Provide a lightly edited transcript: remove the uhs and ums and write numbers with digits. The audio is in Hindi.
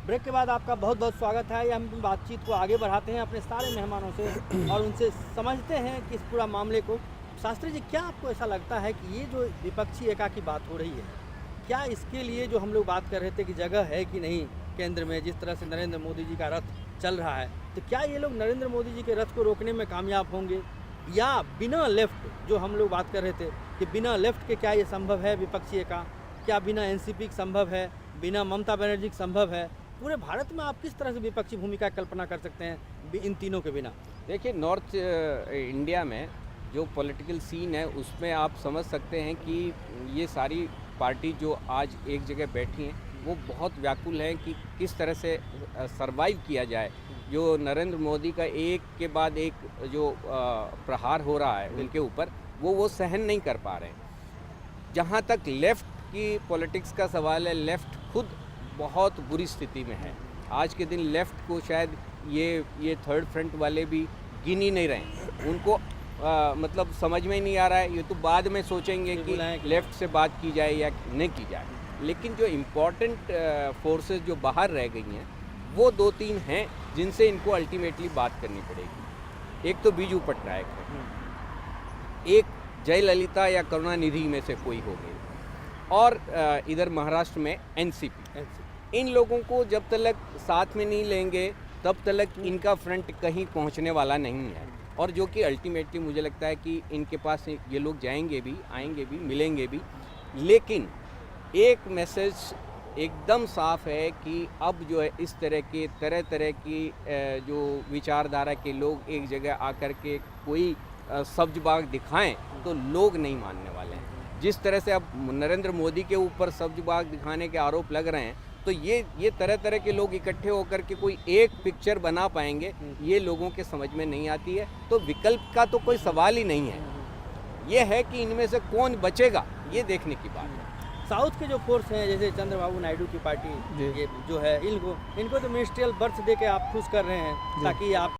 ब्रेक के बाद आपका बहुत बहुत स्वागत है। हम बातचीत को आगे बढ़ाते हैं अपने सारे मेहमानों से और उनसे समझते हैं कि इस पूरा मामले को। शास्त्री जी, क्या आपको ऐसा लगता है कि ये जो विपक्षी एका की बात हो रही है, क्या इसके लिए जो हम लोग बात कर रहे थे कि जगह है कि नहीं केंद्र में, जिस तरह से नरेंद्र मोदी जी का रथ चल रहा है, तो क्या ये लोग नरेंद्र मोदी जी के रथ को रोकने में कामयाब होंगे, या बिना लेफ्ट, जो हम लोग बात कर रहे थे कि बिना लेफ्ट के क्या ये संभव है विपक्षी एका, क्या बिना एनसीपी के संभव है, बिना ममता बनर्जी के संभव है? पूरे भारत में आप किस तरह से विपक्षी भूमिका कल्पना कर सकते हैं इन तीनों के बिना? देखिए, नॉर्थ इंडिया में जो पॉलिटिकल सीन है उसमें आप समझ सकते हैं कि ये सारी पार्टी जो आज एक जगह बैठी हैं वो बहुत व्याकुल हैं कि किस तरह से सरवाइव किया जाए। जो नरेंद्र मोदी का एक के बाद एक जो प्रहार हो रहा है इनके ऊपर, वो सहन नहीं कर पा रहे हैं। जहाँ तक लेफ़्ट की पॉलिटिक्स का सवाल है, लेफ़्ट खुद बहुत बुरी स्थिति में है। आज के दिन लेफ़्ट को शायद ये थर्ड फ्रंट वाले भी गिन ही नहीं रहे। उनको मतलब समझ में ही नहीं आ रहा है। ये तो बाद में सोचेंगे कि लेफ़्ट से बात की जाए या नहीं की जाए। लेकिन जो इम्पोर्टेंट फोर्सेस जो बाहर रह गई हैं वो 2-3 हैं जिनसे इनको अल्टीमेटली बात करनी पड़ेगी। एक तो बीजू पटनायक है, एक जयललिता या करुणानिधि में से कोई हो गई, और इधर महाराष्ट्र में एनसीपी। इन लोगों को जब तक साथ में नहीं लेंगे तब तक इनका फ्रंट कहीं पहुंचने वाला नहीं है। और जो कि अल्टीमेटली मुझे लगता है कि इनके पास ये लोग जाएंगे भी, आएंगे भी, मिलेंगे भी। लेकिन एक मैसेज एकदम साफ है कि अब जो है इस तरह तरह की जो विचारधारा के लोग एक जगह आकर के कोई सब्ज-बाग दिखाएं तो लोग नहीं मानने वाले हैं। जिस तरह से अब नरेंद्र मोदी के ऊपर सब्ज-बाग दिखाने के आरोप लग रहे हैं, तो ये तरह तरह के लोग इकट्ठे होकर के कोई एक पिक्चर बना पाएंगे, ये लोगों के समझ में नहीं आती है। तो विकल्प का तो कोई सवाल ही नहीं है। ये है कि इनमें से कौन बचेगा, ये देखने की बात है। साउथ के जो फोर्स हैं, जैसे चंद्रबाबू नायडू की पार्टी, ये जो है, इनको तो मिनिस्ट्रियल बर्थ दे के आप खुश कर रहे हैं ताकि आप